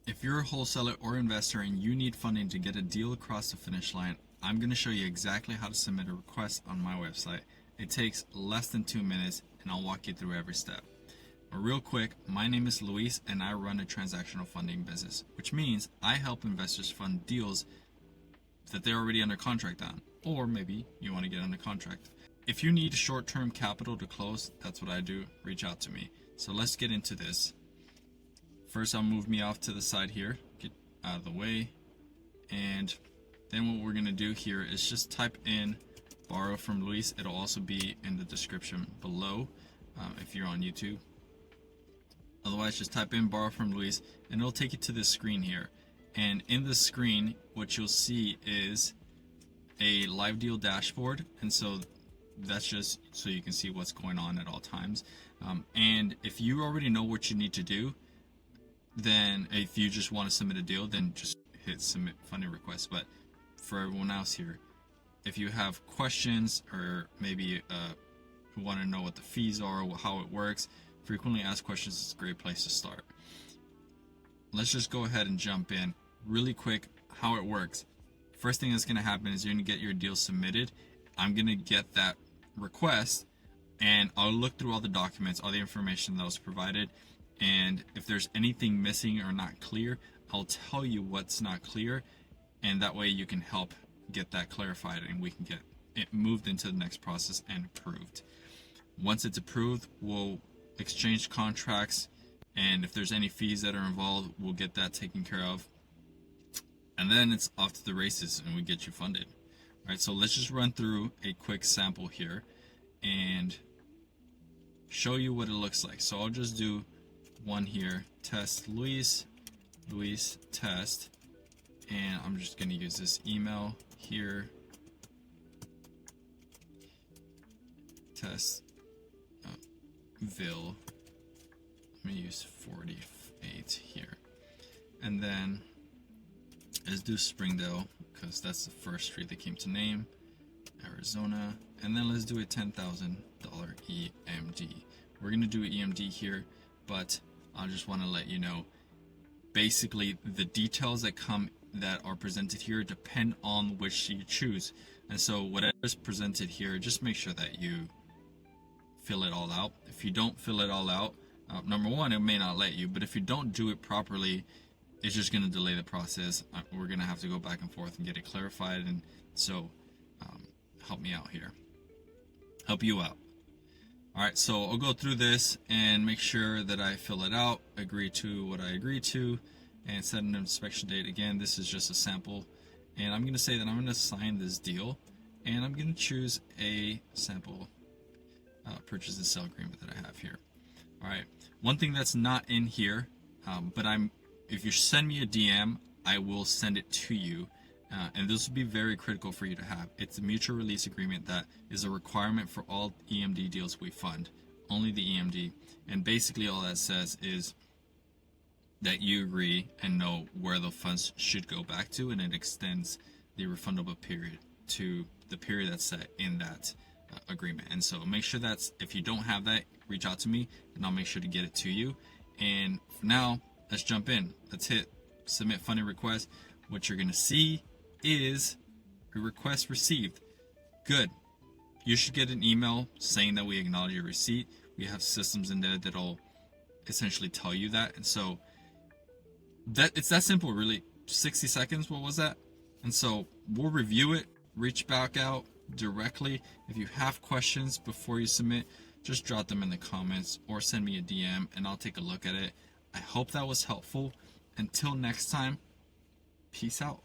If you're a wholesaler or investor and you need funding to get a deal across the finish line, I'm going to show you exactly how to submit a request on my website. It takes less than 2 minutes and I'll walk you through every step. But real quick, my name is Luis and I run a transactional funding business, which means I help investors fund deals that they're already under contract on, or maybe you want to get under contract. If you need short-term capital to close, that's what I do. Reach out to me. So let's get into this. First, I'll move me off to the side here, get out of the way, and then what we're going to do here is just type in borrow from Luis. It'll also be in the description below if you're on YouTube. Otherwise, just type in borrow from Luis and it'll take you to this screen here. And in this screen, what you'll see is a live deal dashboard, and so that's just so you can see what's going on at all times. And if you already know what you need to do, then if you just want to submit a deal, then just hit submit funding request. But for everyone else here, if you have questions or maybe who want to know what the fees are or how it works, frequently asked questions is a great place to start. Let's just go ahead and jump in really quick how it works. First thing that's going to happen is you're going to get your deal submitted. I'm going to get that request and I'll look through all the documents, all the information that was provided, and if there's anything missing or not clear, I'll tell you what's not clear, and that way you can help get that clarified and we can get it moved into the next process and approved. Once it's approved, we'll exchange contracts, and if there's any fees that are involved, we'll get that taken care of, and then it's off to the races and we get you funded. All right, so let's just run through a quick sample here and show you what it looks like. So I'll just do one here, test Luis test, and I'm just going to use this email here, test Vil. Let me use 48 here, and then let's do Springdale because that's the first street that came to name, Arizona, and then let's do a $10,000 EMD. We're going to do EMD here, but I just want to let you know, basically the details that are presented here depend on which you choose. And so whatever's presented here, just make sure that you fill it all out. If you don't fill it all out, number one, it may not let you, but if you don't do it properly, it's just going to delay the process. We're going to have to go back and forth and get it clarified, and so help me out here. Help you out. Alright, so I'll go through this and make sure that I fill it out, agree to what I agree to, and set an inspection date. Again, this is just a sample, and I'm going to say that I'm going to sign this deal, and I'm going to choose a sample purchase and sale agreement that I have here. Alright, one thing that's not in here, but if you send me a DM, I will send it to you. And this will be very critical for you to have. It's a mutual release agreement that is a requirement for all EMD deals we fund, only the EMD. And basically all that says is that you agree and know where the funds should go back to, and it extends the refundable period to the period that's set in that agreement. And so make sure if you don't have that, reach out to me and I'll make sure to get it to you. And for now, let's jump in. Let's hit submit funding request. What you're going to see is a request received. Good. You should get an email saying that we acknowledge your receipt. We have systems in there that'll essentially tell you that. And so it's that simple, really. 60 seconds, what was that? And so we'll review it, reach back out directly. If you have questions before you submit, just drop them in the comments or send me a DM and I'll take a look at it. I hope that was helpful. Until next time, peace out.